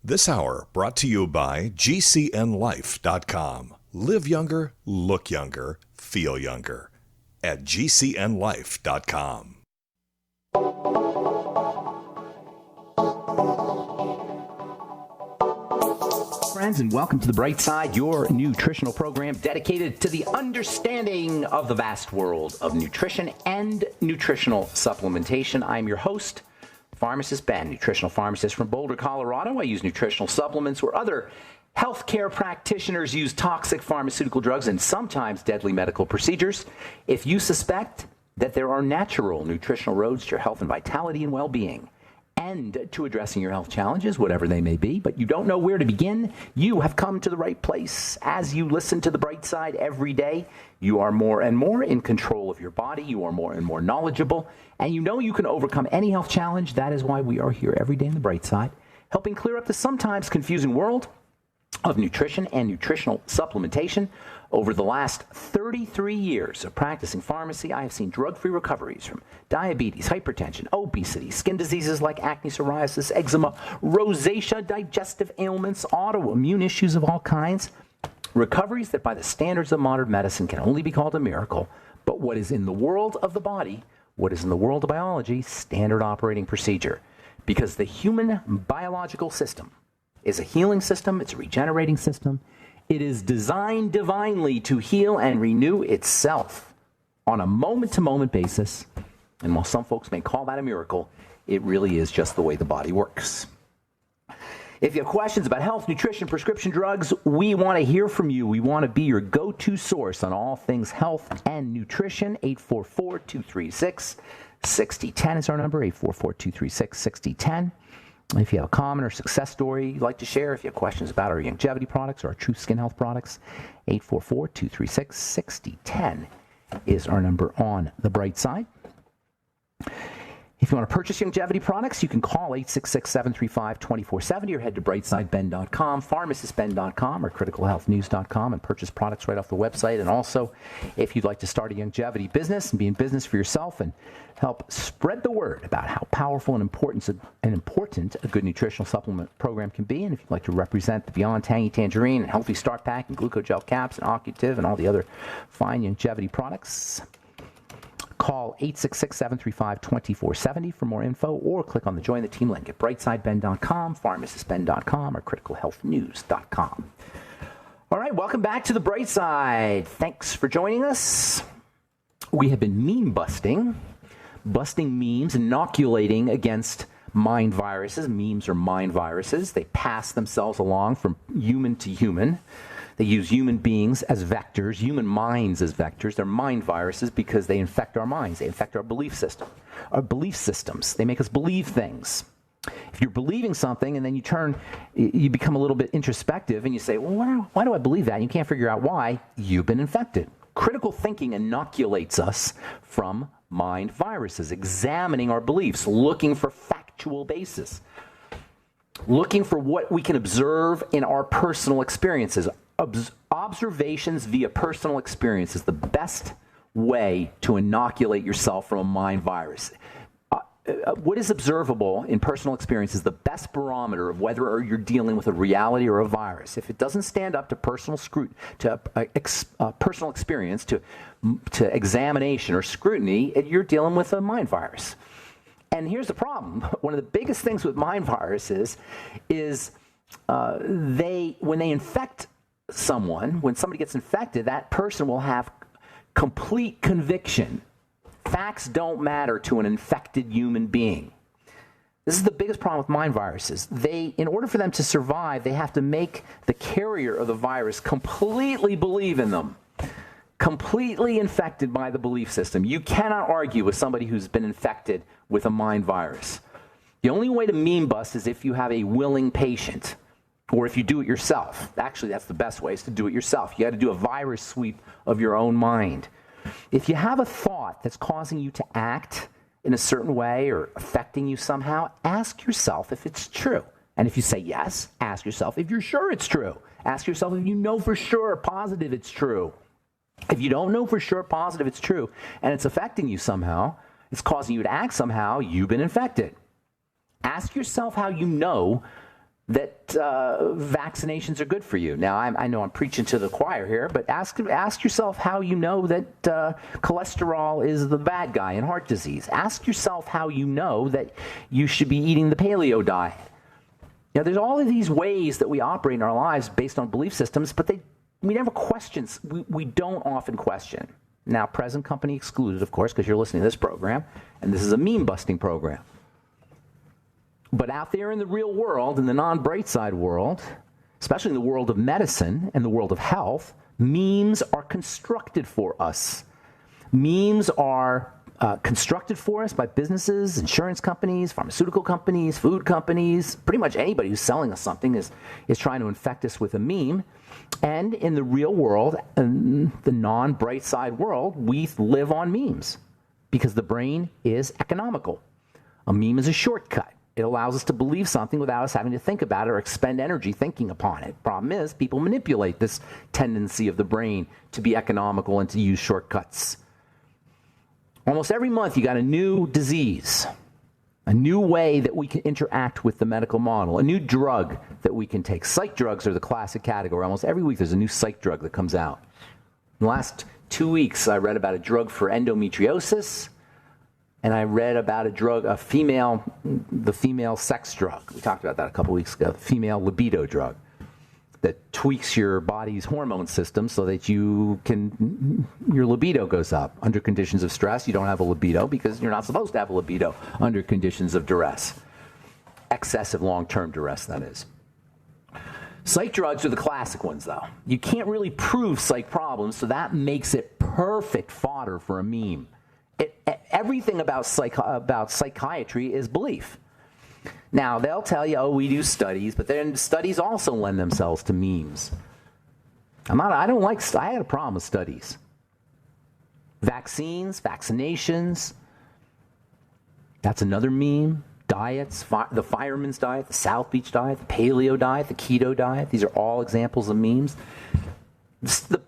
This hour brought to you by GCNLife.com. Live younger, look younger, feel younger at GCNLife.com. Friends, and welcome to The Bright Side, your nutritional program dedicated to the understanding of the vast world of nutrition and nutritional supplementation. I'm your host, Pharmacist Ben, nutritional pharmacist from Boulder, Colorado. I use nutritional supplements where other healthcare practitioners use toxic pharmaceutical drugs and sometimes deadly medical procedures. If you suspect that there are natural nutritional roads to your health and vitality and well-being, and to addressing your health challenges, whatever they may be, but you don't know where to begin, you have come to the right place. As you listen to The Bright Side every day, you are more and more in control of your body. You are more and more knowledgeable, and you know you can overcome any health challenge. That is why we are here every day in The Bright Side, helping clear up the sometimes confusing world of nutrition and nutritional supplementation. Over the last 33 years of practicing pharmacy, I have seen drug-free recoveries from diabetes, hypertension, obesity, skin diseases like acne, psoriasis, eczema, rosacea, digestive ailments, autoimmune issues of all kinds. Recoveries that by the standards of modern medicine can only be called a miracle, but what is in the world of the body, what is in the world of biology, standard operating procedure. Because the human biological system is a healing system, it's a regenerating system. It is designed divinely to heal and renew itself on a moment-to-moment basis. And while some folks may call that a miracle, it really is just the way the body works. If you have questions about health, nutrition, prescription drugs, we want to hear from you. We want to be your go-to source on all things health and nutrition. 844-236-6010 is our number, 844-236-6010. If you have a comment or success story you'd like to share, if you have questions about our longevity products or our true skin health products, 844-236-6010 is our number on The Bright Side. If you want to purchase longevity products, you can call 866-735-2470 or head to brightsideben.com, pharmacistben.com, or criticalhealthnews.com and purchase products right off the website. And also, if you'd like to start a longevity business and be in business for yourself and help spread the word about how powerful and important a good nutritional supplement program can be, and if you'd like to represent the Beyond Tangy Tangerine and Healthy Start Pack and Glucogel Caps and Occutive and all the other fine longevity products, call 866-735-2470 for more info, or click on the Join the Team link at brightsideben.com, pharmacistben.com, or criticalhealthnews.com. All right, welcome back to The Bright Side. Thanks for joining us. We have been meme busting memes, inoculating against mind viruses. Memes are mind viruses. They pass themselves along from human to human. They use human beings as vectors, human minds as vectors. They're mind viruses because they infect our minds. They infect our belief systems. They make us believe things. If you're believing something and then you become a little bit introspective and you say, well, why do I believe that? And you can't figure out why. You've been infected. Critical thinking inoculates us from mind viruses, examining our beliefs, looking for factual basis, looking for what we can observe in our personal experiences. Observations via personal experience is the best way to inoculate yourself from a mind virus. What is observable in personal experience is the best barometer of whether you're dealing with a reality or a virus. If it doesn't stand up to personal personal experience, to examination or scrutiny, you're dealing with a mind virus. And here's the problem. One of the biggest things with mind viruses is when they infect someone, when somebody gets infected, that person will have complete conviction. Facts don't matter to an infected human being. This is the biggest problem with mind viruses. In order for them to survive, they have to make the carrier of the virus completely believe in them, completely infected by the belief system. You cannot argue with somebody who's been infected with a mind virus. The only way to meme bust is if you have a willing patient, or if you do it yourself. Actually, that's the best way, is to do it yourself. You got to do a virus sweep of your own mind. If you have a thought that's causing you to act in a certain way or affecting you somehow, ask yourself if it's true. And if you say yes, ask yourself if you're sure it's true. Ask yourself if you know for sure, positive it's true. If you don't know for sure, positive it's true, and it's affecting you somehow, it's causing you to act somehow, you've been infected. Ask yourself how you know that vaccinations are good for you. Now, I know I'm preaching to the choir here, but ask yourself how you know that cholesterol is the bad guy in heart disease. Ask yourself how you know that you should be eating the paleo diet. Now, there's all of these ways that we operate in our lives based on belief systems, but we never question. We don't often question. Now, present company excluded, of course, because you're listening to this program, and this is a meme-busting program. But out there in the real world, in the non-bright side world, especially in the world of medicine and the world of health, memes are constructed for us. Memes are constructed for us by businesses, insurance companies, pharmaceutical companies, food companies. Pretty much anybody who's selling us something is trying to infect us with a meme. And in the real world, in the non-bright side world, we live on memes because the brain is economical. A meme is a shortcut. It allows us to believe something without us having to think about it or expend energy thinking upon it. Problem is, people manipulate this tendency of the brain to be economical and to use shortcuts. Almost every month, you got a new disease, a new way that we can interact with the medical model, a new drug that we can take. Psych drugs are the classic category. Almost every week, there's a new psych drug that comes out. In the last 2 weeks, I read about a drug for endometriosis, and I read about the female sex drug. We talked about that a couple weeks ago, the female libido drug that tweaks your body's hormone system so that your libido goes up. Under conditions of stress, you don't have a libido because you're not supposed to have a libido under conditions of duress. Excessive long-term duress, that is. Psych drugs are the classic ones, though. You can't really prove psych problems, so that makes it perfect fodder for a meme. Everything about psychiatry is belief. Now, they'll tell you, oh, we do studies, but then studies also lend themselves to memes. I had a problem with studies. Vaccines, vaccinations, that's another meme. Diets, the fireman's diet, the South Beach diet, the paleo diet, the keto diet, these are all examples of memes.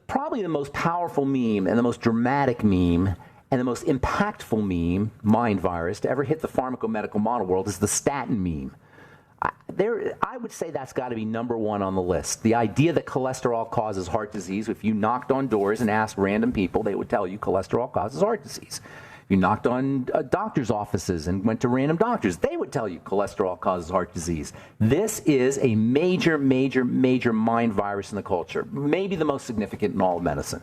Probably the most powerful meme and the most dramatic meme and the most impactful meme, mind virus, to ever hit the pharmacomedical model world is the statin meme. I would say that's got to be number one on the list. The idea that cholesterol causes heart disease, if you knocked on doors and asked random people, they would tell you cholesterol causes heart disease. If you knocked on doctors' offices and went to random doctors, they would tell you cholesterol causes heart disease. This is a major, major, major mind virus in the culture, maybe the most significant in all of medicine.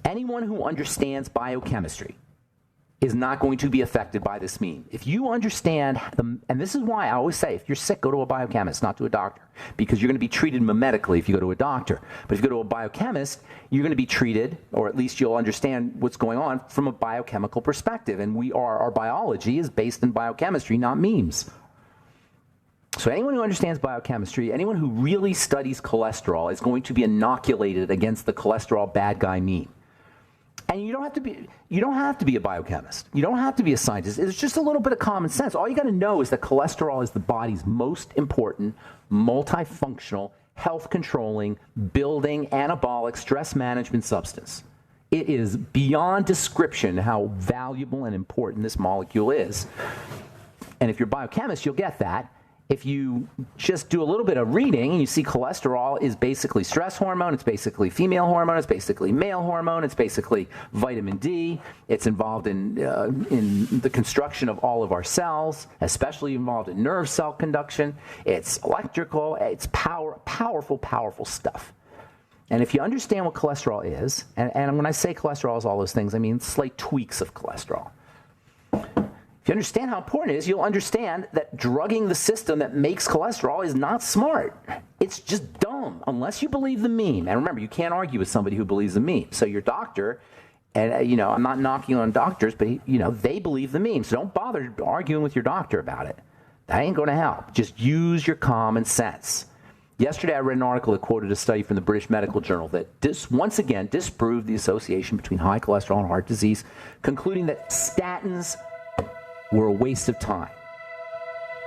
Anyone who understands biochemistry is not going to be affected by this meme. If you understand, and this is why I always say, if you're sick, go to a biochemist, not to a doctor, because you're going to be treated mimetically if you go to a doctor. But if you go to a biochemist, you're going to be treated, or at least you'll understand what's going on from a biochemical perspective. And our biology is based in biochemistry, not memes. So anyone who understands biochemistry, anyone who really studies cholesterol is going to be inoculated against the cholesterol bad guy meme. And you don't have to be a biochemist. You don't have to be a scientist. It's just a little bit of common sense. All you got to know is that cholesterol is the body's most important, multifunctional, health-controlling, building, anabolic, stress management substance. It is beyond description how valuable and important this molecule is. And if you're a biochemist, you'll get that. If you just do a little bit of reading and you see cholesterol is basically stress hormone, it's basically female hormone, it's basically male hormone, it's basically vitamin D, it's involved in the construction of all of our cells, especially involved in nerve cell conduction, it's electrical, it's powerful, powerful stuff. And if you understand what cholesterol is, and when I say cholesterol is all those things, I mean slight tweaks of cholesterol. If you understand how important it is, you'll understand that drugging the system that makes cholesterol is not smart. It's just dumb, unless you believe the meme. And remember, you can't argue with somebody who believes the meme. So your doctor, and I'm not knocking on doctors, but they believe the meme. So don't bother arguing with your doctor about it. That ain't going to help. Just use your common sense. Yesterday, I read an article that quoted a study from the British Medical Journal that once again disproved the association between high cholesterol and heart disease, concluding that statins were a waste of time.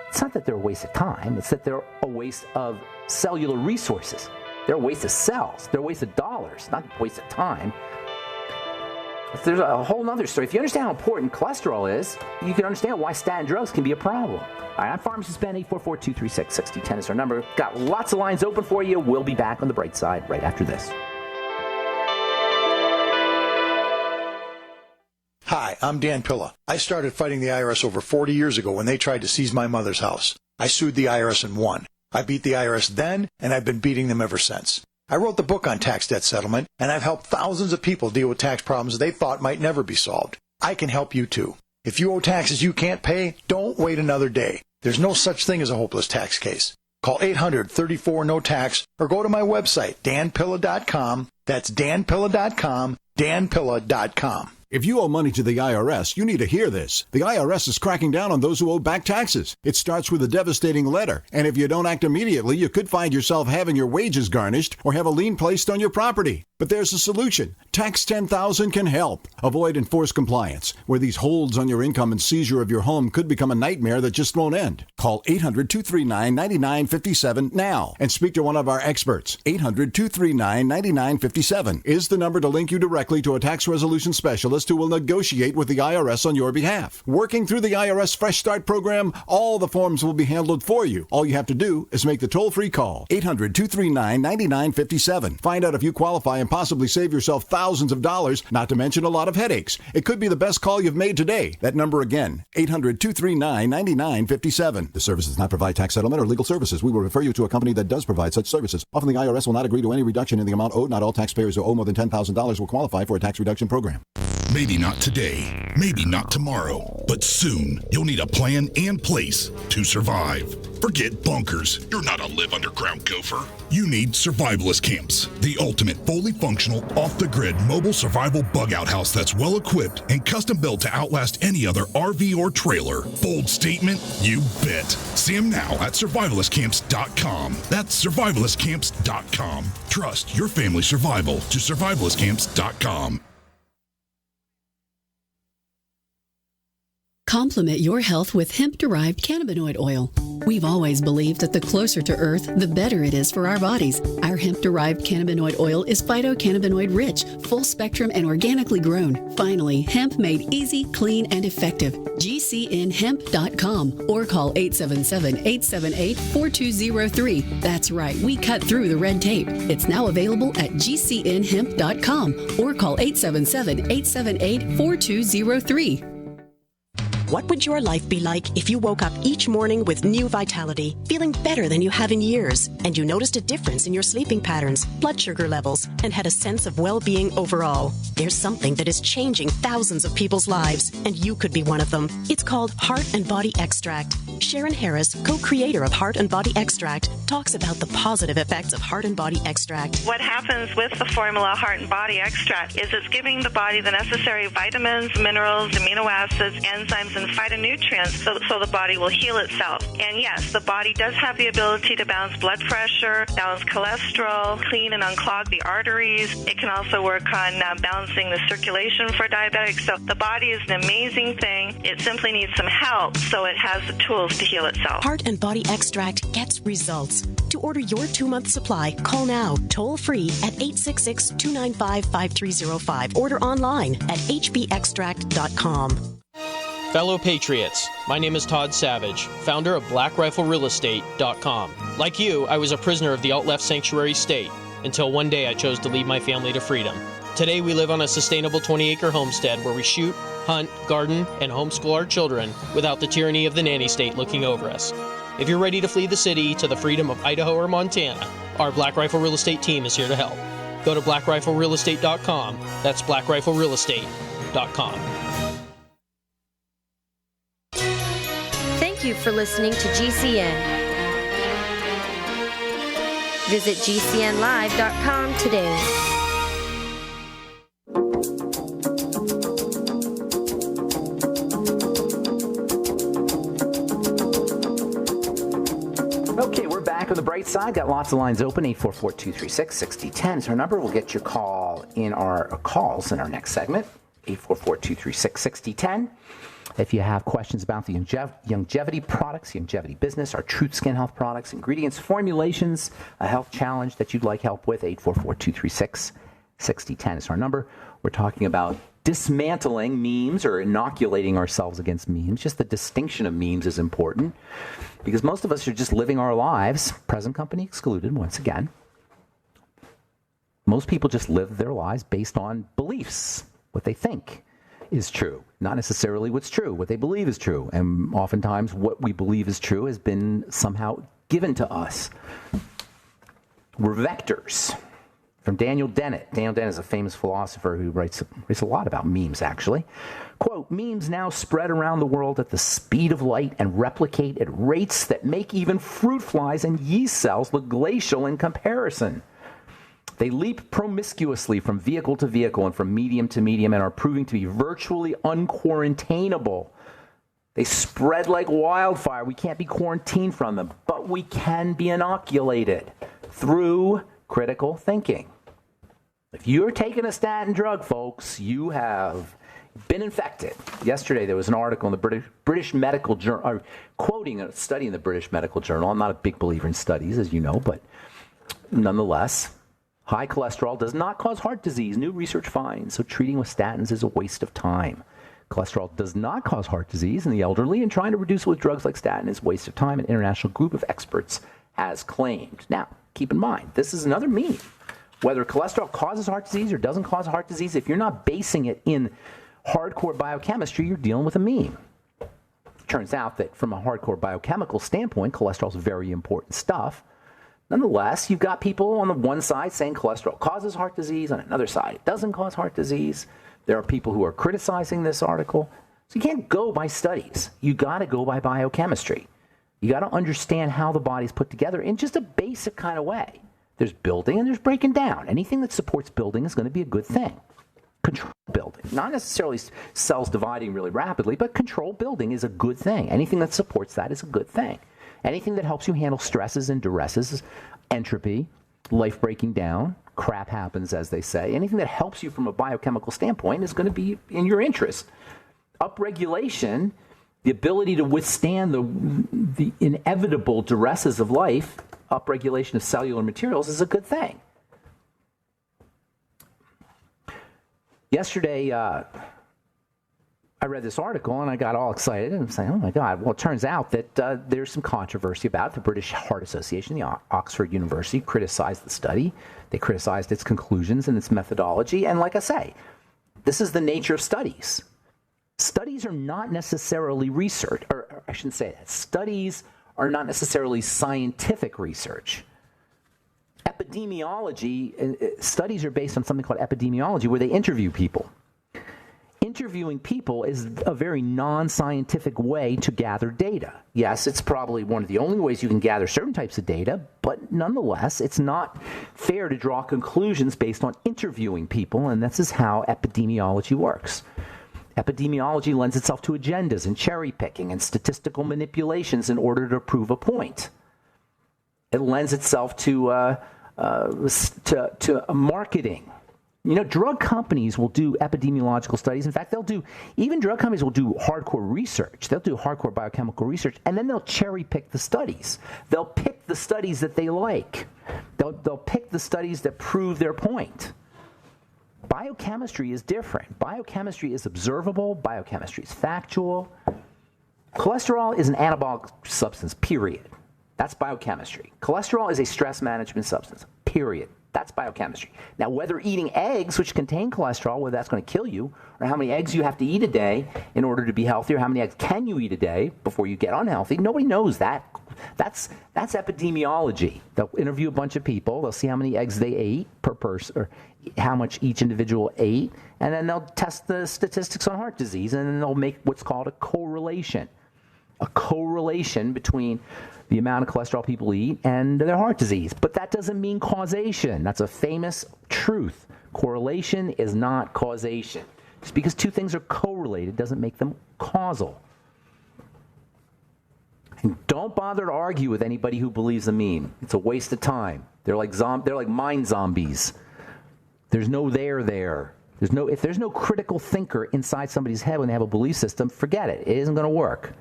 It's not that they're a waste of time, it's that they're a waste of cellular resources. They're a waste of cells. They're a waste of dollars, not a waste of time. There's a whole other story. If you understand how important cholesterol is, you can understand why statin drugs can be a problem. All right, I'm Pharmacist Ben. 844-236-6010 is our number. Got lots of lines open for you. We'll be back on the bright side right after this. Hi, I'm Dan Pilla. I started fighting the IRS over 40 years ago when they tried to seize my mother's house. I sued the IRS and won. I beat the IRS then, and I've been beating them ever since. I wrote the book on tax debt settlement, and I've helped thousands of people deal with tax problems they thought might never be solved. I can help you too. If you owe taxes you can't pay, don't wait another day. There's no such thing as a hopeless tax case. Call 800-34-NO-TAX or go to my website, danpilla.com. That's danpilla.com, danpilla.com. If you owe money to the IRS, you need to hear this. The IRS is cracking down on those who owe back taxes. It starts with a devastating letter, and if you don't act immediately, you could find yourself having your wages garnished or have a lien placed on your property. But there's a solution. Tax 10,000 can help. Avoid enforced compliance, where these holds on your income and seizure of your home could become a nightmare that just won't end. Call 800-239-9957 now and speak to one of our experts. 800-239-9957 is the number to link you directly to a tax resolution specialist who will negotiate with the IRS on your behalf. Working through the IRS Fresh Start program, all the forms will be handled for you. All you have to do is make the toll-free call, 800-239-9957. Find out if you qualify and possibly save yourself thousands of dollars, not to mention a lot of headaches. It could be the best call you've made today. That number again, 800-239-9957. The service does not provide tax settlement or legal services. We will refer you to a company that does provide such services. Often the IRS will not agree to any reduction in the amount owed. Not all taxpayers who owe more than $10,000 will qualify for a tax reduction program. Maybe not today, maybe not tomorrow, but soon you'll need a plan and place to survive. Forget bunkers. You're not a live underground gopher. You need survivalist camps, the ultimate fully functional, off-the-grid mobile survival bug-out house that's well-equipped and custom-built to outlast any other RV or trailer. Bold statement? You bet. See them now at survivalistcamps.com. That's survivalistcamps.com. Trust your family's survival to survivalistcamps.com. Complement your health with hemp-derived cannabinoid oil. We've always believed that the closer to Earth, the better it is for our bodies. Our hemp-derived cannabinoid oil is phytocannabinoid-rich, full-spectrum, and organically grown. Finally, hemp made easy, clean, and effective. GCNhemp.com or call 877-878-4203. That's right, we cut through the red tape. It's now available at GCNhemp.com or call 877-878-4203. What would your life be like if you woke up each morning with new vitality, feeling better than you have in years, and you noticed a difference in your sleeping patterns, blood sugar levels, and had a sense of well-being overall? There's something that is changing thousands of people's lives, and you could be one of them. It's called Heart and Body Extract. Sharon Harris, co-creator of Heart and Body Extract, talks about the positive effects of Heart and Body Extract. What happens with the formula Heart and Body Extract is it's giving the body the necessary vitamins, minerals, amino acids, enzymes, and phytonutrients so the body will heal itself. And yes, the body does have the ability to balance blood pressure, balance cholesterol, clean and unclog the arteries. It can also work on balancing the circulation for diabetics. So the body is an amazing thing. It simply needs some help so it has the tools to heal itself. Heart and Body Extract gets results. To order your 2-month supply, call now, toll free at 866-295-5305. Order online at hbextract.com. Fellow Patriots, my name is Todd Savage, founder of BlackRifleRealEstate.com. Like you, I was a prisoner of the alt-left sanctuary state until one day I chose to lead my family to freedom. Today we live on a sustainable 20-acre homestead where we shoot, hunt, garden, and homeschool our children without the tyranny of the nanny state looking over us. If you're ready to flee the city to the freedom of Idaho or Montana, our Black Rifle Real Estate team is here to help. Go to BlackRifleRealEstate.com. That's BlackRifleRealEstate.com. Thank you for listening to GCN. Visit GCNlive.com today. Okay, we're back on the bright side. Got lots of lines open. 844-236-6010 is our number. We'll get your calls in our next segment. 844-236-6010. If you have questions about the longevity products, longevity business, our Truth Skin Health products, ingredients, formulations, a health challenge that you'd like help with, 844-236-6010 is our number. We're talking about dismantling memes or inoculating ourselves against memes. Just the distinction of memes is important because most of us are just living our lives, present company excluded, once again. Most people just live their lives based on beliefs, what they think is true, not necessarily what's true, what they believe is true. And oftentimes what we believe is true has been somehow given to us. We're vectors. From Daniel Dennett. Daniel Dennett is a famous philosopher who writes a lot about memes, actually. Quote, memes now spread around the world at the speed of light and replicate at rates that make even fruit flies and yeast cells look glacial in comparison. They leap promiscuously from vehicle to vehicle and from medium to medium and are proving to be virtually unquarantainable. They spread like wildfire. We can't be quarantined from them, but we can be inoculated through critical thinking. If you're taking a statin drug, folks, you have been infected. Yesterday, there was an article in the British Medical Journal, quoting a study in the British Medical Journal. I'm not a big believer in studies, as you know, but nonetheless, high cholesterol does not cause heart disease. New research finds, so treating with statins is a waste of time. Cholesterol does not cause heart disease in the elderly, and trying to reduce it with drugs like statin is a waste of time, an international group of experts has claimed. Now, keep in mind, this is another meme. Whether cholesterol causes heart disease or doesn't cause heart disease, if you're not basing it in hardcore biochemistry, you're dealing with a meme. Turns out that from a hardcore biochemical standpoint, cholesterol is very important stuff. Nonetheless, you've got people on the one side saying cholesterol causes heart disease, on another side it doesn't cause heart disease. There are people who are criticizing this article. So you can't go by studies. You got to go by biochemistry. You got to understand how the body's put together in just a basic kind of way. There's building and there's breaking down. Anything that supports building is going to be a good thing. Control building, not necessarily cells dividing really rapidly, but control building is a good thing. Anything that supports that is a good thing. Anything that helps you handle stresses and duresses, entropy, life breaking down, crap happens, as they say. Anything that helps you from a biochemical standpoint is going to be in your interest. Upregulation, the ability to withstand the inevitable duresses of life, upregulation of cellular materials is a good thing. Yesterday, I read this article and I got all excited and saying, oh my God. Well, it turns out that there's some controversy about it. The British Heart Association, the Oxford University, criticized the study. They criticized its conclusions and its methodology. And like I say, this is the nature of studies. Studies are not necessarily research, or I shouldn't say that. Studies are not necessarily scientific research. Epidemiology, studies are based on something called epidemiology, where they interview people. Interviewing people is a very non-scientific way to gather data. Yes, it's probably one of the only ways you can gather certain types of data, but nonetheless, it's not fair to draw conclusions based on interviewing people, and this is how epidemiology works. Epidemiology lends itself to agendas and cherry picking and statistical manipulations in order to prove a point. It lends itself to marketing. You know, drug companies will do epidemiological studies. In fact, even drug companies will do hardcore research. They'll do hardcore biochemical research, and then they'll cherry pick the studies. They'll pick the studies that they like. They'll pick the studies that prove their point. Biochemistry is different. Biochemistry is observable. Biochemistry is factual. Cholesterol is an anabolic substance, period. That's biochemistry. Cholesterol is a stress management substance, period. That's biochemistry. Now, whether eating eggs, which contain cholesterol, whether that's going to kill you, or how many eggs you have to eat a day in order to be healthy, or how many eggs can you eat a day before you get unhealthy, nobody knows that. That's epidemiology. They'll interview a bunch of people. They'll see how many eggs they ate per person, or how much each individual ate, and then they'll test the statistics on heart disease, and then they'll make what's called a correlation. A correlation between the amount of cholesterol people eat and their heart disease. But that doesn't mean causation. That's a famous truth. Correlation is not causation. Just because two things are correlated doesn't make them causal. And don't bother to argue with anybody who believes a meme. It's a waste of time. They're like mind zombies. There's no there. If there's no critical thinker inside somebody's head when they have a belief system, forget it. It isn't going to work.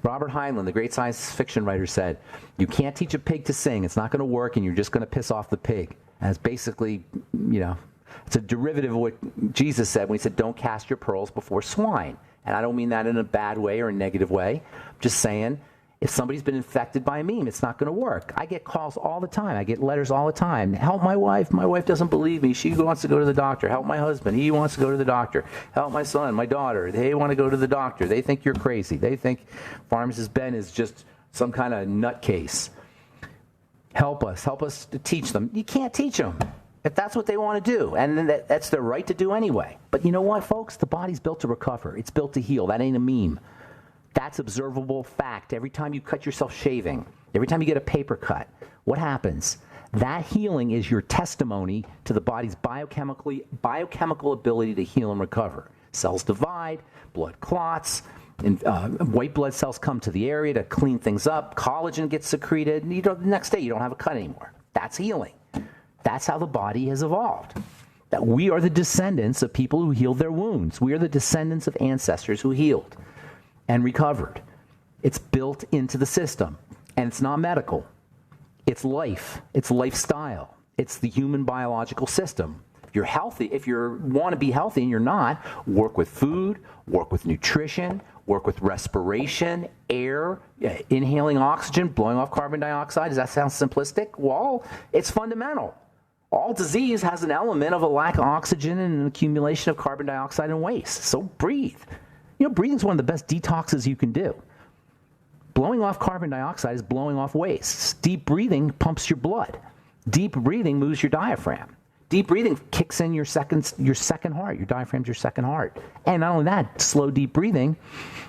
Robert Heinlein, the great science fiction writer, said, you can't teach a pig to sing. It's not going to work, and you're just going to piss off the pig. And it's basically, It's a derivative of what Jesus said when he said, don't cast your pearls before swine. And I don't mean that in a bad way or a negative way. I'm just saying, if somebody's been infected by a meme, it's not going to work. I get calls all the time. I get letters all the time. Help my wife. My wife doesn't believe me. She wants to go to the doctor. Help my husband. He wants to go to the doctor. Help my son, my daughter. They want to go to the doctor. They think you're crazy. They think Pharmacist Ben is just some kind of nutcase. Help us. Help us to teach them. You can't teach them if that's what they want to do. And then that's their right to do anyway. But you know what, folks? The body's built to recover. It's built to heal. That ain't a meme. That's observable fact. Every time you cut yourself shaving, every time you get a paper cut, what happens? That healing is your testimony to the body's biochemical ability to heal and recover. Cells divide, blood clots, and white blood cells come to the area to clean things up. Collagen gets secreted. And the next day, you don't have a cut anymore. That's healing. That's how the body has evolved. That we are the descendants of people who healed their wounds. We are the descendants of ancestors who healed and recovered. It's built into the system. And it's not medical. It's life. It's lifestyle. It's the human biological system. If you're healthy, if you want to be healthy and you're not, work with food, work with nutrition, work with respiration, air, inhaling oxygen, blowing off carbon dioxide. Does that sound simplistic? Well, it's fundamental. All disease has an element of a lack of oxygen and an accumulation of carbon dioxide and waste. So breathe. You know, breathing is one of the best detoxes you can do. Blowing off carbon dioxide is blowing off waste. Deep breathing pumps your blood. Deep breathing moves your diaphragm. Deep breathing kicks in your second heart. Your diaphragm's your second heart. And not only that, slow deep breathing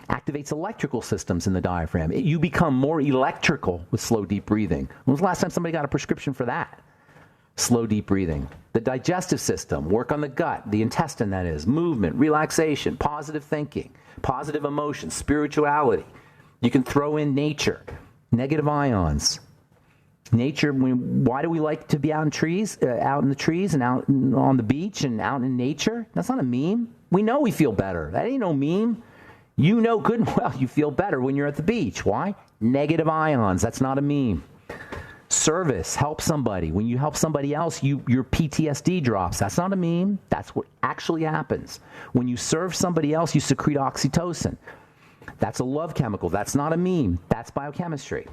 activates electrical systems in the diaphragm. You become more electrical with slow deep breathing. When was the last time somebody got a prescription for that? Slow deep breathing. The digestive system, work on the gut, the intestine that is, movement, relaxation, positive thinking, positive emotion, spirituality. You can throw in nature, negative ions. Nature, why do we like to be out in trees, out in the trees and out on the beach and out in nature? That's not a meme. We know we feel better. That ain't no meme. You know good and well you feel better when you're at the beach. Why? Negative ions. That's not a meme. Service, help somebody. When you help somebody else, your PTSD drops. That's not a meme. That's what actually happens. When you serve somebody else, you secrete oxytocin. That's a love chemical. That's not a meme. That's biochemistry.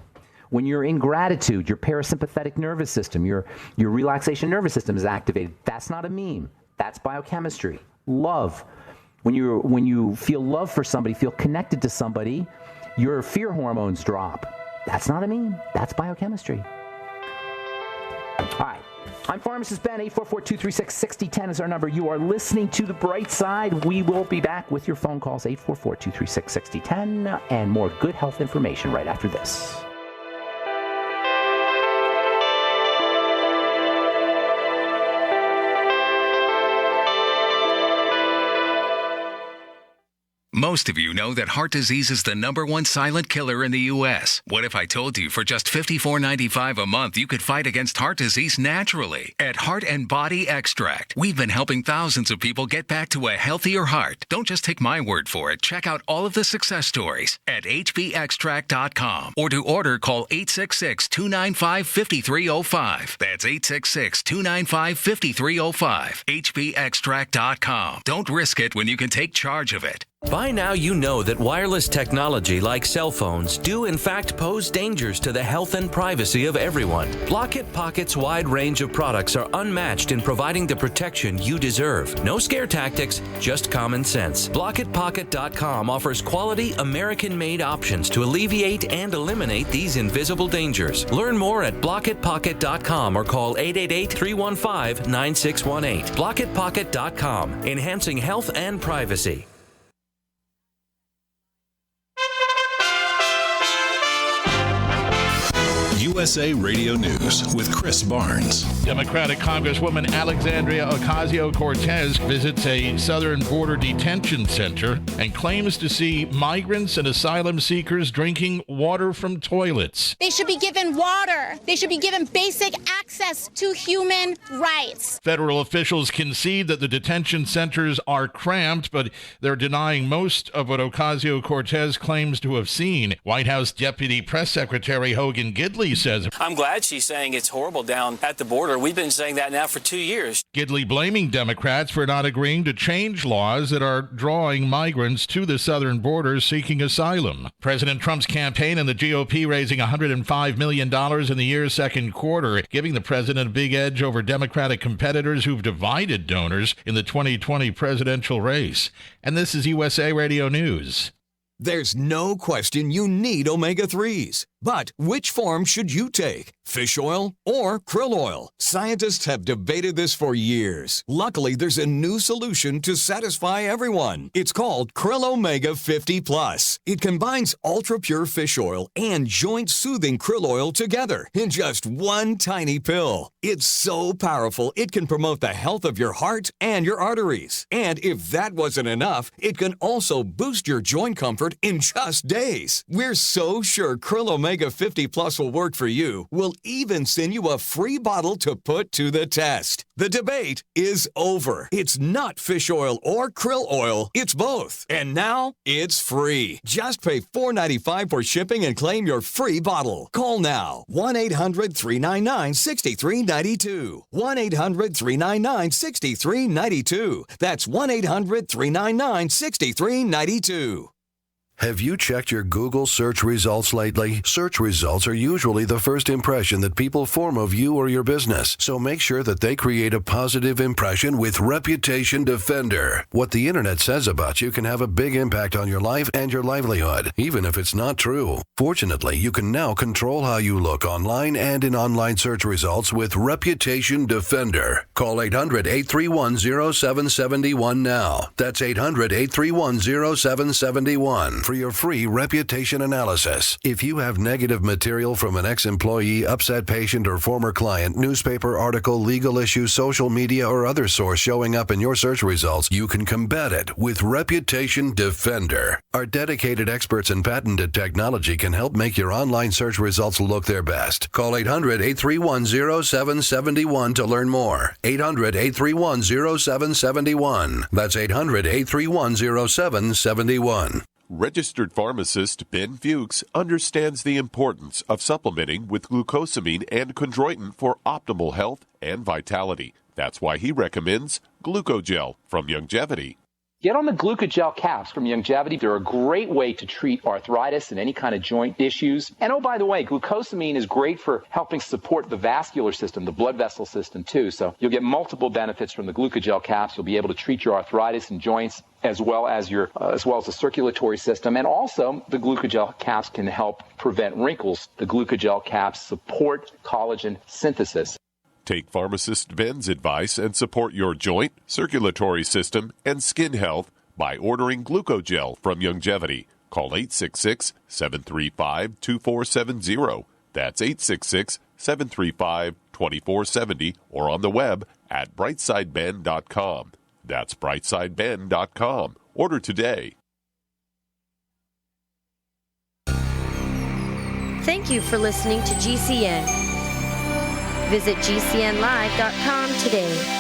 When you're in gratitude, your parasympathetic nervous system, your relaxation nervous system is activated. That's not a meme. That's biochemistry. Love. When you feel love for somebody, feel connected to somebody, your fear hormones drop. That's not a meme. That's biochemistry. All right. I'm Pharmacist Ben. 844-236-6010 is our number. You are listening to The Bright Side. We will be back with your phone calls, 844-236-6010, and more good health information right after this. Most of you know that heart disease is the #1 silent killer in the U.S. What if I told you for just $54.95 a month you could fight against heart disease naturally? At Heart and Body Extract, we've been helping thousands of people get back to a healthier heart. Don't just take my word for it. Check out all of the success stories at hbextract.com. Or to order, call 866-295-5305. That's 866-295-5305. hbextract.com. Don't risk it when you can take charge of it. By now you know that wireless technology like cell phones do in fact pose dangers to the health and privacy of everyone. Block-It Pocket's wide range of products are unmatched in providing the protection you deserve. No scare tactics, just common sense. BlockItPocket.com offers quality American-made options to alleviate and eliminate these invisible dangers. Learn more at BlockItPocket.com or call 888-315-9618. BlockItPocket.com, enhancing health and privacy. USA Radio News with Chris Barnes. Democratic Congresswoman Alexandria Ocasio-Cortez visits a southern border detention center and claims to see migrants and asylum seekers drinking water from toilets. They should be given water. They should be given basic access to human rights. Federal officials concede that the detention centers are cramped, but they're denying most of what Ocasio-Cortez claims to have seen. White House Deputy Press Secretary Hogan Gidley says. I'm glad she's saying it's horrible down at the border. We've been saying that now for 2 years. Gidley blaming Democrats for not agreeing to change laws that are drawing migrants to the southern border seeking asylum. President Trump's campaign and the GOP raising $105 million in the year's second quarter, giving the president a big edge over Democratic competitors who've divided donors in the 2020 presidential race. And this is USA Radio News. There's no question you need omega-3s. But which form should you take? Fish oil or krill oil? Scientists have debated this for years. Luckily, there's a new solution to satisfy everyone. It's called Krill Omega 50 Plus. It combines ultra-pure fish oil and joint-soothing krill oil together in just one tiny pill. It's so powerful, it can promote the health of your heart and your arteries. And if that wasn't enough, it can also boost your joint comfort in just days. We're so sure Krill Omega 50 Plus will work for you. We'll even send you a free bottle to put to the test. The debate is over. It's not fish oil or krill oil. It's both. And now it's free. Just pay $4.95 for shipping and claim your free bottle. Call now. 1-800-399-6392. 1-800-399-6392. That's 1-800-399-6392. Have you checked your Google search results lately? Search results are usually the first impression that people form of you or your business. So make sure that they create a positive impression with Reputation Defender. What the internet says about you can have a big impact on your life and your livelihood, even if it's not true. Fortunately, you can now control how you look online and in online search results with Reputation Defender. Call 800-831-0771 now. That's 800-831-0771. For your free reputation analysis. If you have negative material from an ex-employee, upset patient, or former client, newspaper article, legal issue, social media, or other source showing up in your search results, you can combat it with Reputation Defender. Our dedicated experts in patented technology can help make your online search results look their best. Call 800-831-0771 to learn more. 800-831-0771. That's 800-831-0771. Registered pharmacist Ben Fuchs understands the importance of supplementing with glucosamine and chondroitin for optimal health and vitality. That's why he recommends Glucogel from Youngevity. Get on the Glucogel caps from Youngevity. They're a great way to treat arthritis and any kind of joint issues. And oh, by the way, glucosamine is great for helping support the vascular system, the blood vessel system too. So you'll get multiple benefits from the Glucogel caps. You'll be able to treat your arthritis and joints as well as the circulatory system. And also the Glucogel caps can help prevent wrinkles. The Glucogel caps support collagen synthesis. Take pharmacist Ben's advice and support your joint, circulatory system, and skin health by ordering Glucogel from Youngevity. Call 866-735-2470. That's 866-735-2470 or on the web at brightsideben.com. That's brightsideben.com. Order today. Thank you for listening to GCN. Visit GCNlive.com today.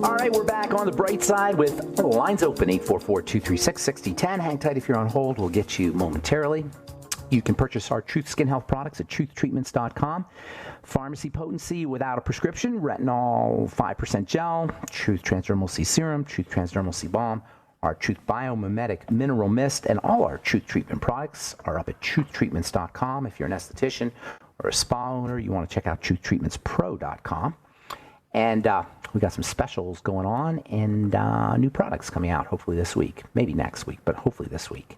All right, we're back on the bright side with lines open, 844-236-6010. Hang tight if you're on hold. We'll get you momentarily. You can purchase our Truth Skin Health products at truthtreatments.com. Pharmacy potency without a prescription, retinol 5% gel, Truth Transdermal C Serum, Truth Transdermal C Balm, our Truth Biomimetic Mineral Mist, and all our Truth Treatment products are up at truthtreatments.com. If you're an esthetician or a spa owner, you want to check out truthtreatmentspro.com. And we got some specials going on and new products coming out hopefully this week. Maybe next week, but hopefully this week.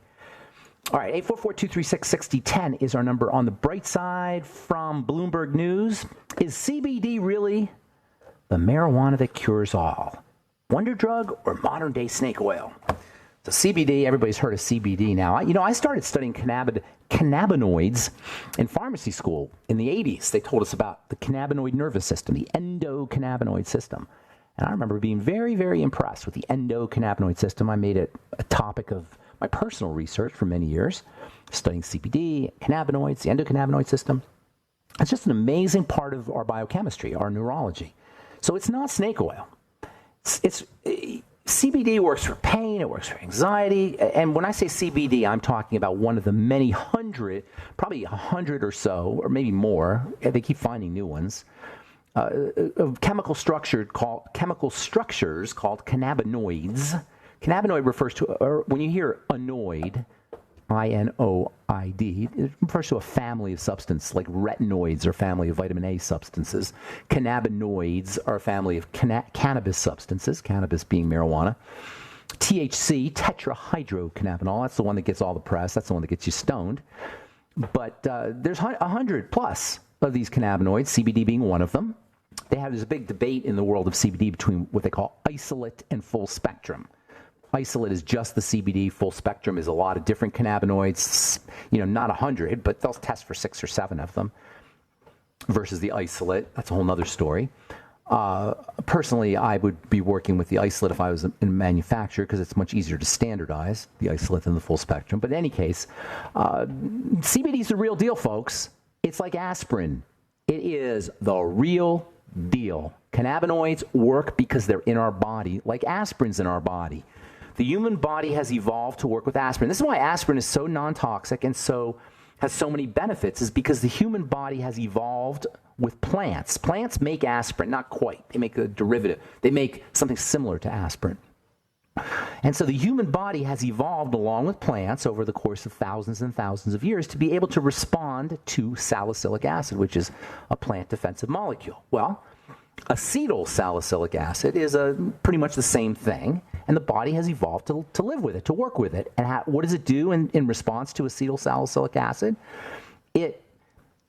All right, 844-236-6010 is our number on the bright side from Bloomberg News. Is CBD really the marijuana that cures all? Wonder drug or modern-day snake oil? So CBD, everybody's heard of CBD now. I started studying cannabinoids in pharmacy school in the 80s. They told us about the cannabinoid nervous system, the endocannabinoid system. And I remember being very, very impressed with the endocannabinoid system. I made it a topic of my personal research for many years, studying CBD, cannabinoids, the endocannabinoid system. It's just an amazing part of our biochemistry, our neurology. So it's not snake oil. CBD works for pain, it works for anxiety, and when I say CBD, I'm talking about one of the many hundred, probably 100 or so, or maybe more, they keep finding new ones, of chemical structures called cannabinoids. Cannabinoid refers to, or when you hear anoid, I-N-O-I-D, it refers to a family of substance, like retinoids are a family of vitamin A substances. Cannabinoids are a family of cannabis substances, cannabis being marijuana. THC, tetrahydrocannabinol, that's the one that gets all the press. That's the one that gets you stoned. But there's 100 plus of these cannabinoids, CBD being one of them. There's a big debate in the world of CBD between what they call isolate and full spectrum. Isolate is just the CBD. Full spectrum is a lot of different cannabinoids, not 100, but they'll test for 6 or 7 of them versus the isolate. That's a whole other story. Personally, I would be working with the isolate if I was in manufacturer because it's much easier to standardize the isolate than the full spectrum. But in any case, CBD is the real deal, folks. It's like aspirin. It is the real deal. Cannabinoids work because they're in our body, like aspirin's in our body. The human body has evolved to work with aspirin. This is why aspirin is so non-toxic and has so many benefits, is because the human body has evolved with plants. Plants make aspirin, not quite. They make a derivative. They make something similar to aspirin. And so the human body has evolved along with plants over the course of thousands and thousands of years to be able to respond to salicylic acid, which is a plant defensive molecule. Well, acetyl salicylic acid is pretty much the same thing, and the body has evolved to live with it, to work with it. And what does it do in response to acetyl salicylic acid? It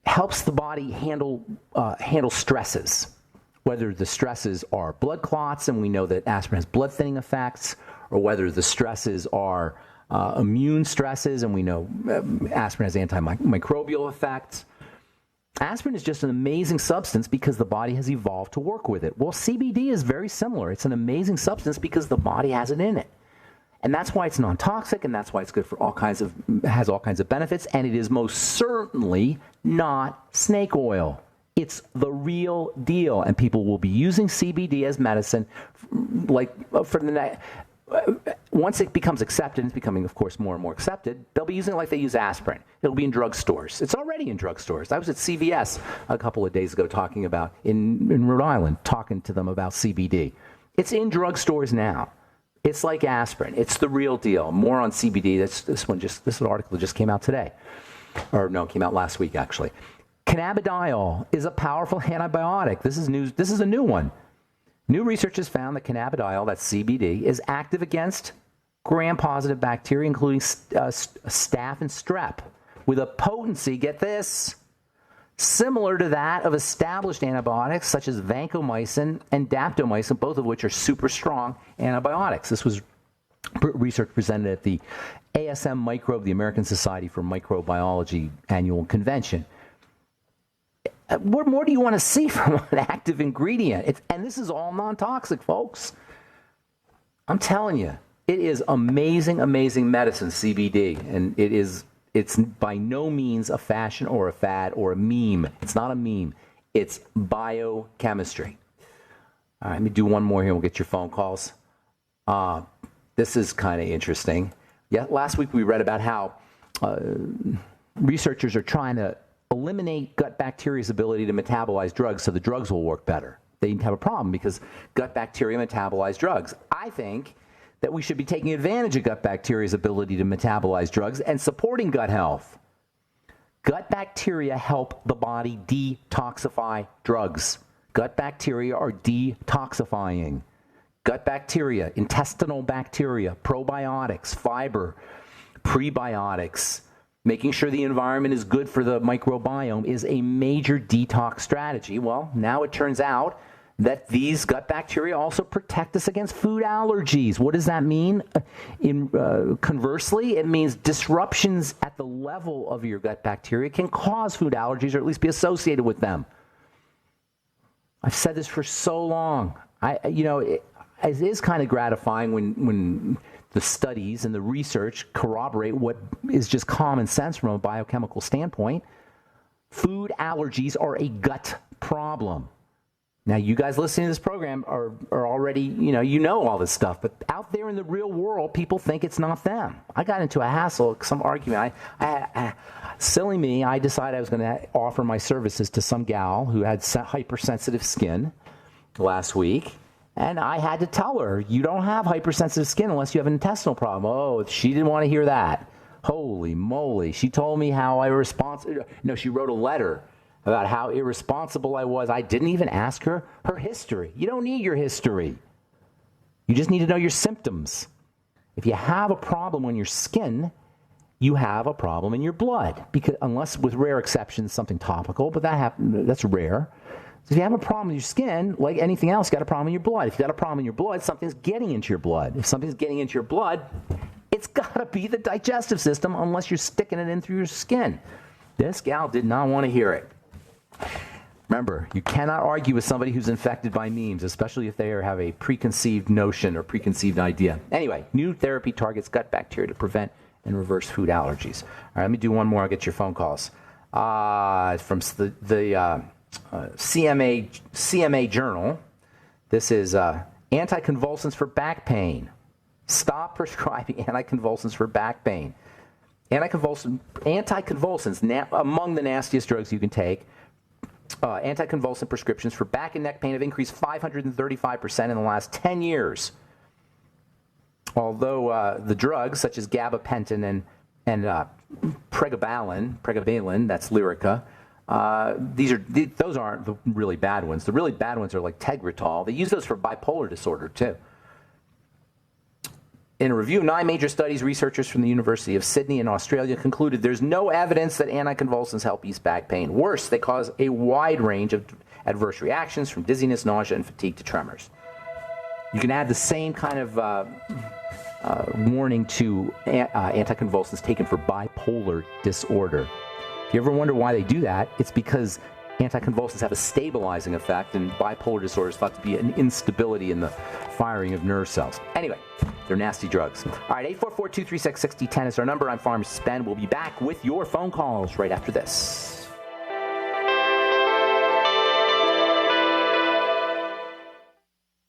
helps the body handle stresses, whether the stresses are blood clots, and we know that aspirin has blood thinning effects, or whether the stresses are immune stresses, and we know aspirin has antimicrobial effects. Aspirin is just an amazing substance because the body has evolved to work with it. Well, CBD is very similar. It's an amazing substance because the body has it in it. And that's why it's non-toxic, and that's why it's good for has all kinds of benefits, and it is most certainly not snake oil. It's the real deal, and people will be using CBD as medicine once it becomes accepted, it's becoming, of course, more and more accepted, they'll be using it like they use aspirin. It'll be in drugstores. It's already in drugstores. I was at CVS a couple of days ago talking about, in Rhode Island, talking to them about CBD. It's in drugstores now. It's like aspirin. It's the real deal. More on CBD. This article just came out today. Or no, it came out last week, actually. Cannabidiol is a powerful antibiotic. This is news. This is a new one. New research has found that cannabidiol, that's CBD, is active against gram-positive bacteria, including staph and strep, with a potency, get this, similar to that of established antibiotics such as vancomycin and daptomycin, both of which are super strong antibiotics. This was research presented at the ASM Microbe, the American Society for Microbiology annual convention. What more do you want to see from an active ingredient? And this is all non-toxic, folks. I'm telling you, it is amazing, amazing medicine, CBD. And it's by no means a fashion or a fad or a meme. It's not a meme. It's biochemistry. All right, let me do one more here and we'll get your phone calls. This is kind of interesting. Yeah, last week we read about how researchers are trying to eliminate gut bacteria's ability to metabolize drugs so the drugs will work better. They have a problem because gut bacteria metabolize drugs. I think that we should be taking advantage of gut bacteria's ability to metabolize drugs and supporting gut health. Gut bacteria help the body detoxify drugs. Gut bacteria are detoxifying. Gut bacteria, intestinal bacteria, probiotics, fiber, prebiotics, making sure the environment is good for the microbiome is a major detox strategy. Well, now it turns out that these gut bacteria also protect us against food allergies. What does that mean? Conversely, it means disruptions at the level of your gut bacteria can cause food allergies or at least be associated with them. I've said this for so long. It is kind of gratifying when the studies and the research corroborate what is just common sense from a biochemical standpoint. Food allergies are a gut problem. Now, you guys listening to this program are already, you know all this stuff. But out there in the real world, people think it's not them. I got into a hassle, some argument. Silly me, I decided I was going to offer my services to some gal who had hypersensitive skin last week. And I had to tell her, you don't have hypersensitive skin unless you have an intestinal problem. Oh, she didn't want to hear that. Holy moly. She told me how she wrote a letter about how irresponsible I was. I didn't even ask her history. You don't need your history. You just need to know your symptoms. If you have a problem on your skin, you have a problem in your blood. Because unless, with rare exceptions, something topical, but that's rare. So if you have a problem with your skin, like anything else, you got a problem in your blood. If you got a problem in your blood, something's getting into your blood. If something's getting into your blood, it's got to be the digestive system unless you're sticking it in through your skin. This gal did not want to hear it. Remember, you cannot argue with somebody who's infected by memes, especially if they have a preconceived notion or preconceived idea. Anyway, new therapy targets gut bacteria to prevent and reverse food allergies. All right, let me do one more. I'll get your phone calls. From the CMA Journal. This is anticonvulsants for back pain. Stop prescribing anticonvulsants for back pain. Anticonvulsants, among the nastiest drugs you can take. Anticonvulsant prescriptions for back and neck pain have increased 535% in the last 10 years. Although the drugs such as gabapentin and pregabalin, that's Lyrica, those aren't the really bad ones. The really bad ones are like Tegretol. They use those for bipolar disorder too. In a review of 9 major studies, researchers from the University of Sydney in Australia concluded there's no evidence that anticonvulsants help ease back pain. Worse, they cause a wide range of adverse reactions, from dizziness, nausea, and fatigue to tremors. You can add the same kind of warning to anticonvulsants taken for bipolar disorder. If you ever wonder why they do that, it's because anticonvulsants have a stabilizing effect, and bipolar disorder is thought to be an instability in the firing of nerve cells. Anyway, they're nasty drugs. All right, 844-236-6010 is our number. I'm Pharmacist Ben. We'll be back with your phone calls right after this.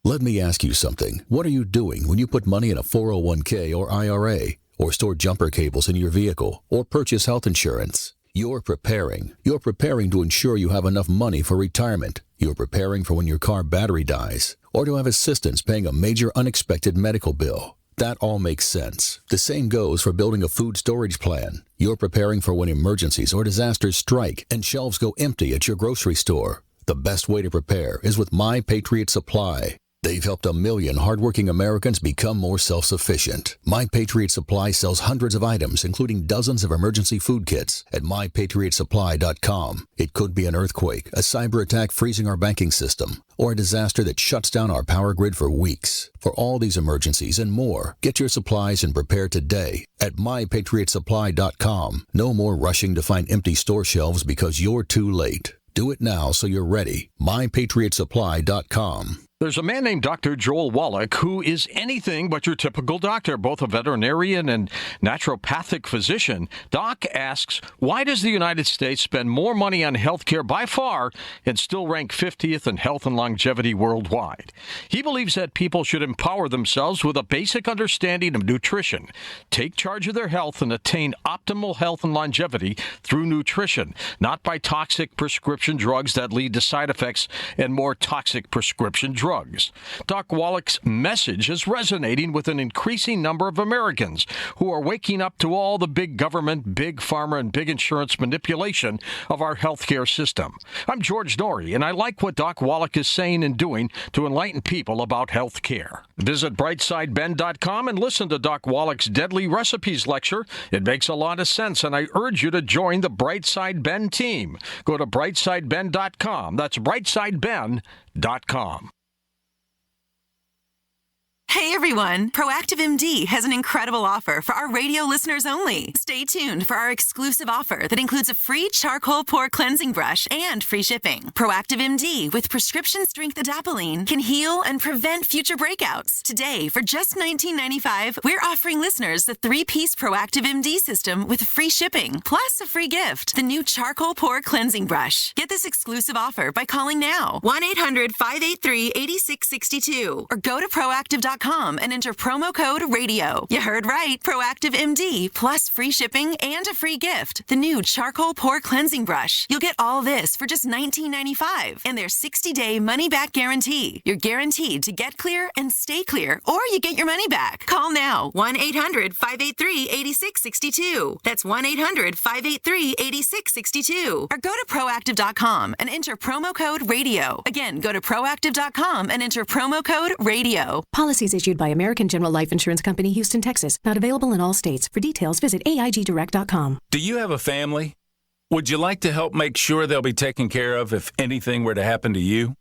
Let me ask you something. What are you doing when you put money in a 401k or IRA, or store jumper cables in your vehicle, or purchase health insurance? You're preparing. You're preparing to ensure you have enough money for retirement. You're preparing for when your car battery dies, or to have assistance paying a major unexpected medical bill. That all makes sense. The same goes for building a food storage plan. You're preparing for when emergencies or disasters strike and shelves go empty at your grocery store. The best way to prepare is with My Patriot Supply. They've helped 1 million hardworking Americans become more self-sufficient. My Patriot Supply sells hundreds of items, including dozens of emergency food kits, at MyPatriotSupply.com. It could be an earthquake, a cyber attack freezing our banking system, or a disaster that shuts down our power grid for weeks. For all these emergencies and more, get your supplies and prepare today at MyPatriotSupply.com. No more rushing to find empty store shelves because you're too late. Do it now so you're ready. MyPatriotSupply.com. There's a man named Dr. Joel Wallach who is anything but your typical doctor, both a veterinarian and naturopathic physician. Doc asks, why does the United States spend more money on health care by far and still rank 50th in health and longevity worldwide? He believes that people should empower themselves with a basic understanding of nutrition, take charge of their health, and attain optimal health and longevity through nutrition, not by toxic prescription drugs that lead to side effects and more toxic prescription drugs. Doc Wallach's message is resonating with an increasing number of Americans who are waking up to all the big government, big pharma, and big insurance manipulation of our healthcare system. I'm George Norrie, and I like what Doc Wallach is saying and doing to enlighten people about health care. Visit brightsideben.com and listen to Doc Wallach's Deadly Recipes lecture. It makes a lot of sense, and I urge you to join the Brightside Ben team. Go to brightsideben.com. That's brightsideben.com. Hey everyone! Proactive MD has an incredible offer for our radio listeners only. Stay tuned for our exclusive offer that includes a free charcoal pore cleansing brush and free shipping. Proactive MD with prescription strength adapalene can heal and prevent future breakouts. Today, for just $19.95, we're offering listeners the 3-piece Proactive MD system with free shipping, plus a free gift, the new charcoal pore cleansing brush. Get this exclusive offer by calling now, 1-800-583-8662, or go to proactive.com and enter promo code radio. You heard right. Proactive MD plus free shipping and a free gift. The new charcoal pore cleansing brush. You'll get all this for just $19.95 and their 60-day money-back guarantee. You're guaranteed to get clear and stay clear, or you get your money back. Call now. 1-800-583-8662. That's 1-800-583-8662. Or go to proactive.com and enter promo code radio. Again, go to proactive.com and enter promo code radio. Policies issued by American General Life Insurance Company, Houston, Texas. Not available in all states. For details, visit AIGdirect.com. Do you have a family? Would you like to help make sure they'll be taken care of if anything were to happen to you?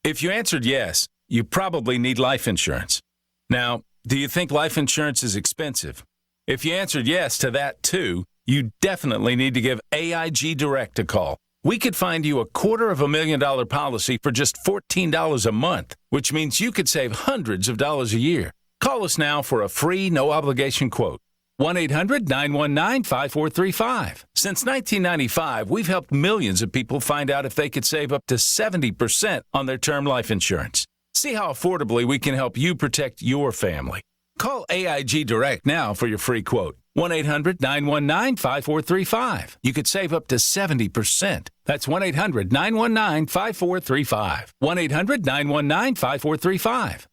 If you answered yes, you probably need life insurance. Now, do you think life insurance is expensive? If you answered yes to that too, you definitely need to give AIG Direct a call. We could find you a $250,000 policy for just $14 a month, which means you could save hundreds of dollars a year. Call us now for a free, no-obligation quote. 1-800-919-5435. Since 1995, we've helped millions of people find out if they could save up to 70% on their term life insurance. See how affordably we can help you protect your family. Call AIG Direct now for your free quote. 1-800-919-5435. You could save up to 70%. That's 1-800-919-5435. 1-800-919-5435.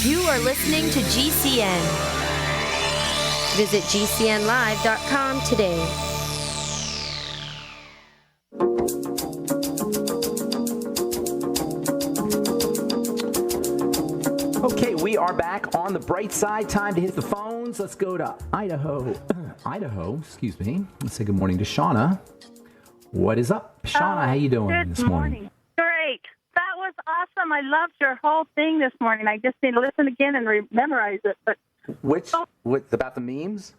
You are listening to GCN. Visit GCNlive.com today. Okay, we are back on the bright side. Time to hit the phones. Let's go to Idaho. Excuse me. Let's say good morning to Shauna. What is up? Shauna, how you doing this morning? Great. That was awesome. I loved your whole thing this morning. I just need to listen again and memorize it. But what about the memes?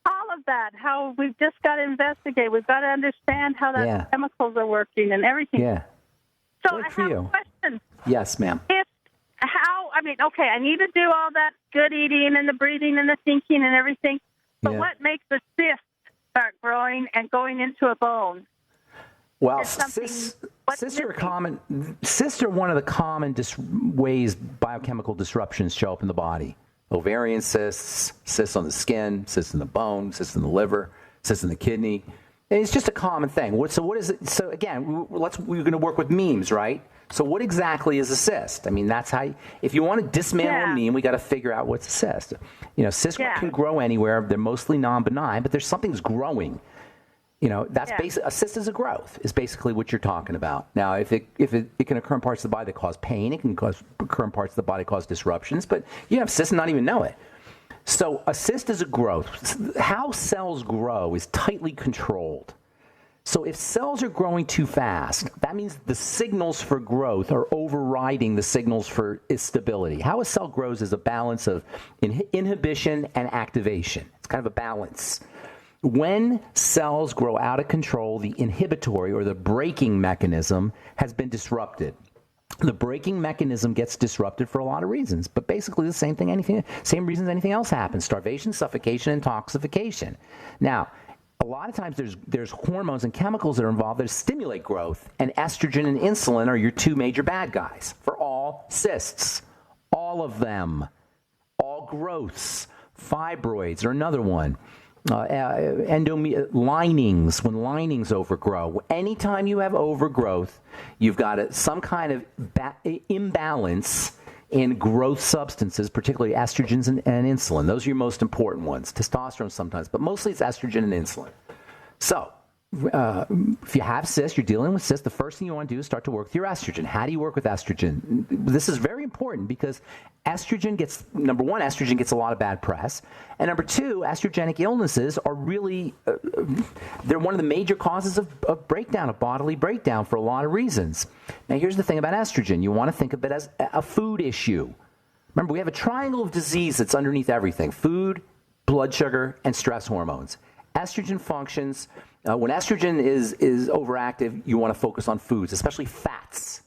All of that. How we've just got to investigate. We've got to understand how the chemicals are working and everything. Yeah. So I have a question. Yes, ma'am. I need to do all that good eating and the breathing and the thinking and everything. But what makes the cyst start growing and going into a bone? Well, cysts are one of the common ways biochemical disruptions show up in the body. Ovarian cysts, cysts on the skin, cysts in the bone, cysts in the liver, cysts in the kidney. And it's just a common thing. So what is it? So again, we're going to work with memes, right? So what exactly is a cyst? I mean, that's how, if you want to dismantle a meme, we got to figure out what's a cyst. Cysts can grow anywhere. They're mostly non-benign, but there's something's growing. That's a cyst is a growth, is basically what you're talking about. Now, if it can occur in parts of the body that cause pain, it can occur in parts of the body that cause disruptions, but you have cysts and not even know it. So a cyst is a growth. How cells grow is tightly controlled. So if cells are growing too fast, that means the signals for growth are overriding the signals for stability. How a cell grows is a balance of inhibition and activation. It's kind of a balance. When cells grow out of control, the inhibitory or the braking mechanism has been disrupted. The braking mechanism gets disrupted for a lot of reasons, but basically the same reasons anything else happens: starvation, suffocation, intoxication. Now, a lot of times there's hormones and chemicals that are involved that stimulate growth, and estrogen and insulin are your two major bad guys for all cysts. All of them. All growths. Fibroids are another one. Linings, when linings overgrow. Anytime you have overgrowth, you've got some kind of imbalance in growth substances, particularly estrogens and insulin. Those are your most important ones. Testosterone sometimes, but mostly it's estrogen and insulin. So if you have cysts, you're dealing with cysts, the first thing you want to do is start to work with your estrogen. How do you work with estrogen? This is very important because estrogen gets, number one, estrogen gets a lot of bad press. And number two, estrogenic illnesses are really, they're one of the major causes of breakdown, of bodily breakdown for a lot of reasons. Now, here's the thing about estrogen. You want to think of it as a food issue. Remember, we have a triangle of disease that's underneath everything: food, blood sugar, and stress hormones. Estrogen functions, when estrogen is overactive, you want to focus on foods, especially fats,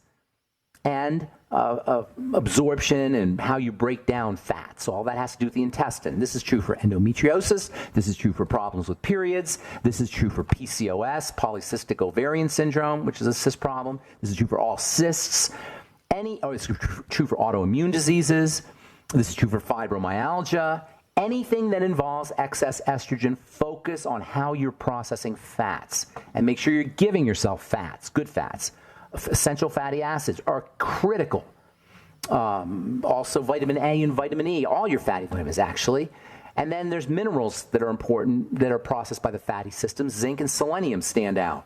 and absorption and how you break down fats. So all that has to do with the intestine. This is true for endometriosis. This is true for problems with periods. This is true for PCOS, polycystic ovarian syndrome, which is a cyst problem. This is true for all cysts. It's true for autoimmune diseases. This is true for fibromyalgia. Anything that involves excess estrogen, focus on how you're processing fats and make sure you're giving yourself fats, good fats. Essential fatty acids are critical. Also vitamin A and vitamin E, all your fatty vitamins actually. And then there's minerals that are important that are processed by the fatty system. Zinc and selenium stand out.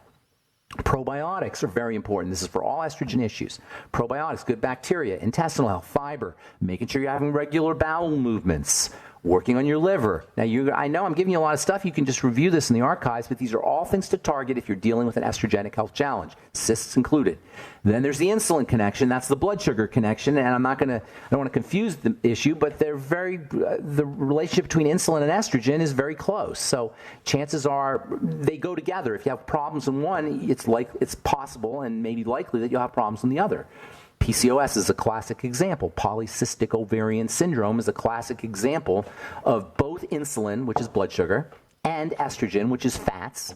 Probiotics are very important. This is for all estrogen issues. Probiotics, good bacteria, intestinal health, fiber, making sure you're having regular bowel movements, working on your liver. Now, I know I'm giving you a lot of stuff. You can just review this in the archives, but these are all things to target if you're dealing with an estrogenic health challenge, cysts included. Then there's the insulin connection. That's the blood sugar connection, and I don't want to confuse the issue, but the relationship between insulin and estrogen is very close. So chances are they go together. If you have problems in one, it's possible and maybe likely that you'll have problems in the other. PCOS is a classic example. Polycystic ovarian syndrome is a classic example of both insulin, which is blood sugar, and estrogen, which is fats,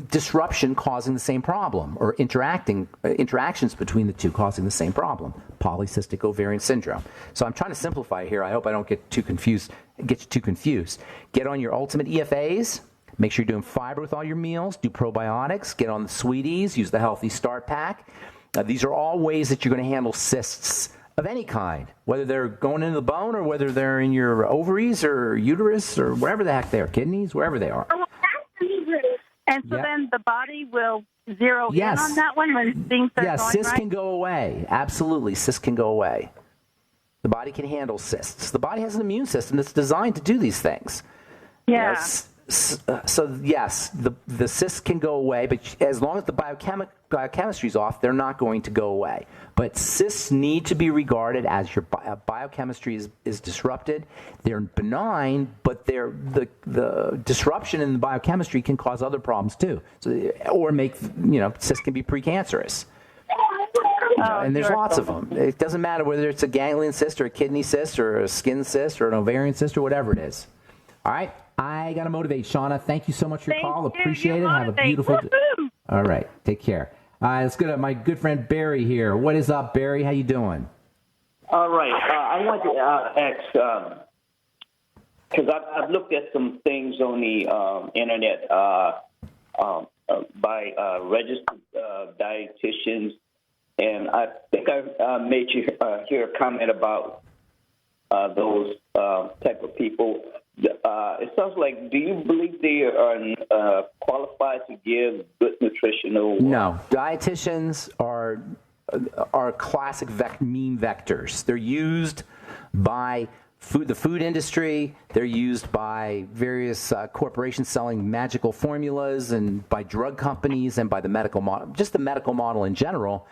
disruption causing the same problem, or interactions between the two causing the same problem. Polycystic ovarian syndrome. So I'm trying to simplify here. I hope I don't get you too confused. Get on your ultimate EFAs. Make sure you're doing fiber with all your meals. Do probiotics. Get on the Sweeties. Use the Healthy Start Pack. These are all ways that you're going to handle cysts of any kind, whether they're going into the bone or whether they're in your ovaries or uterus or wherever the heck they are, kidneys, wherever they are. And so then the body will zero in on that one when things are going cysts right? can go away. Absolutely, cysts can go away. The body can handle cysts. The body has an immune system that's designed to do these things. Yeah. So yes, the cysts can go away, but as long as the biochemistry is off, they're not going to go away. But cysts need to be regarded as your biochemistry is disrupted. They're benign, but the disruption in the biochemistry can cause other problems too. So, or cysts can be precancerous. And there's lots of them. It doesn't matter whether it's a ganglion cyst or a kidney cyst or a skin cyst or an ovarian cyst or whatever it is. All right. I got to motivate. Shauna, thank you so much for your call. Appreciate it. Have a beautiful day. All right. Take care. Let's go to my good friend Barry here. What is up, Barry? How you doing? All right. I want to ask, because I've looked at some things on the internet by registered dietitians, and I think I made you hear a comment about those type of people. It sounds like, do you believe they are qualified to give good nutritional? No, dietitians are classic meme vectors. They're used by the food industry. They're used by various corporations selling magical formulas, and by drug companies, and by the medical model, just the medical model in general,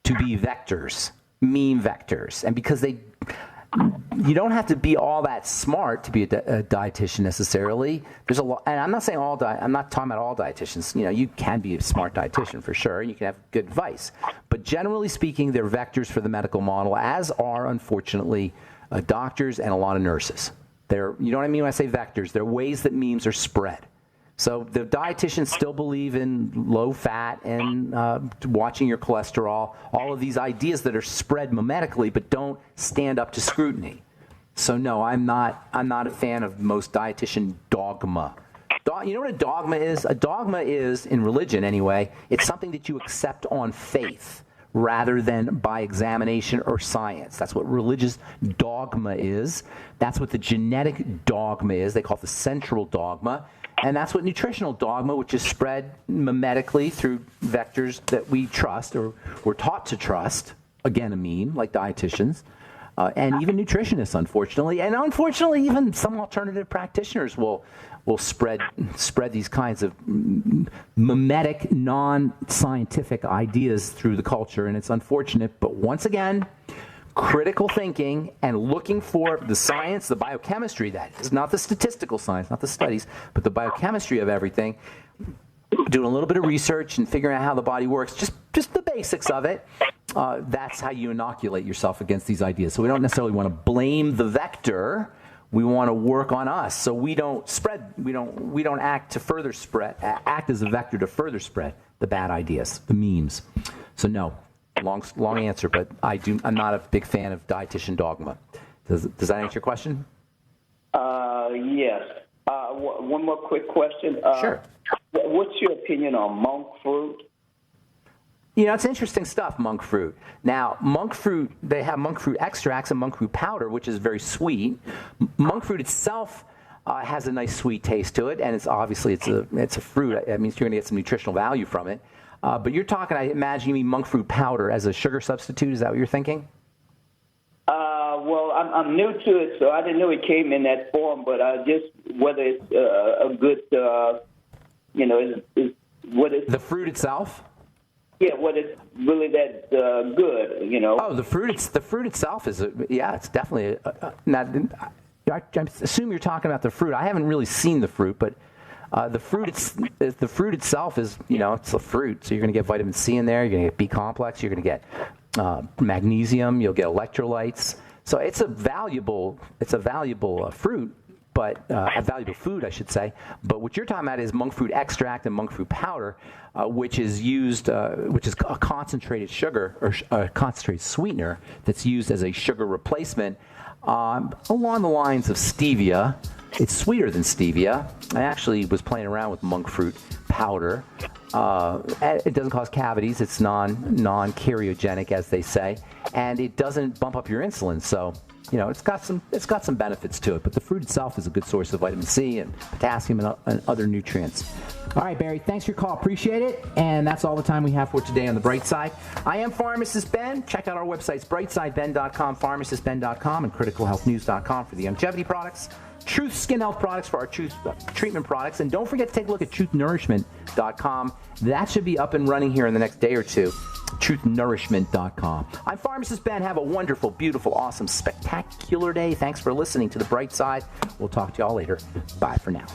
to be vectors, meme vectors, and because you don't have to be all that smart to be a dietitian necessarily. There's a lot, and I'm not saying I'm not talking about all dietitians. You can be a smart dietitian for sure, and you can have good advice. But generally speaking, they're vectors for the medical model, as are unfortunately doctors and a lot of nurses. You know what I mean when I say vectors? They're ways that memes are spread. So the dietitians still believe in low fat and watching your cholesterol, all of these ideas that are spread mimetically but don't stand up to scrutiny. So no, I'm not a fan of most dietitian dogma. You know what a dogma is? A dogma is, in religion anyway, it's something that you accept on faith rather than by examination or science. That's what religious dogma is. That's what the genetic dogma is. They call it the central dogma. And that's what nutritional dogma, which is spread mimetically through vectors that we trust or we're taught to trust, again, a meme, like dietitians, and even nutritionists, unfortunately. And unfortunately, even some alternative practitioners will spread these kinds of mimetic, non-scientific ideas through the culture. And it's unfortunate. But once again, critical thinking and looking for the science, the biochemistry, that is, not the statistical science, not the studies, but the biochemistry of everything, doing a little bit of research and figuring out how the body works, just the basics of it, that's how you inoculate yourself against these ideas. So we don't necessarily want to blame the vector. We want to work on us so we don't spread, we don't act to further spread, act as a vector to further spread the bad ideas, the memes. So no. Long answer, but I'm not a big fan of dietitian dogma. Does that answer your question? Yes. One more quick question. Sure. What's your opinion on monk fruit? It's interesting stuff, monk fruit. Now, monk fruit, they have monk fruit extracts and monk fruit powder, which is very sweet. Monk fruit itself has a nice sweet taste to it, and it's a fruit. That means you're going to get some nutritional value from it. But you're talking, I imagine you mean monk fruit powder as a sugar substitute. Is that what you're thinking? Well, I'm new to it, so I didn't know it came in that form. But just whether it's a good, what is the fruit itself? Yeah, what is really that good? Oh, the fruit itself is it's definitely I assume you're talking about the fruit. I haven't really seen the fruit, but. The fruit itself is, it's a fruit. So you're going to get vitamin C in there. You're going to get B complex. You're going to get magnesium. You'll get electrolytes. So it's a valuable fruit, but a valuable food, I should say. But what you're talking about is monk fruit extract and monk fruit powder, which is a concentrated sugar or a concentrated sweetener that's used as a sugar replacement along the lines of stevia. It's sweeter than stevia. I actually was playing around with monk fruit powder. It doesn't cause cavities. It's non-karyogenic, as they say, and it doesn't bump up your insulin. So, it's got some benefits to it. But the fruit itself is a good source of vitamin C and potassium and other nutrients. All right, Barry, thanks for your call. Appreciate it. And that's all the time we have for today on The Bright Side. I am Pharmacist Ben. Check out our websites, brightsideben.com, pharmacistben.com, and criticalhealthnews.com for the longevity products. Truth Skin Health products for our Truth treatment products. And don't forget to take a look at truthnourishment.com. That should be up and running here in the next day or two. truthnourishment.com. I'm Pharmacist Ben. Have a wonderful, beautiful, awesome, spectacular day. Thanks for listening to The Bright Side. We'll talk to y'all later. Bye for now.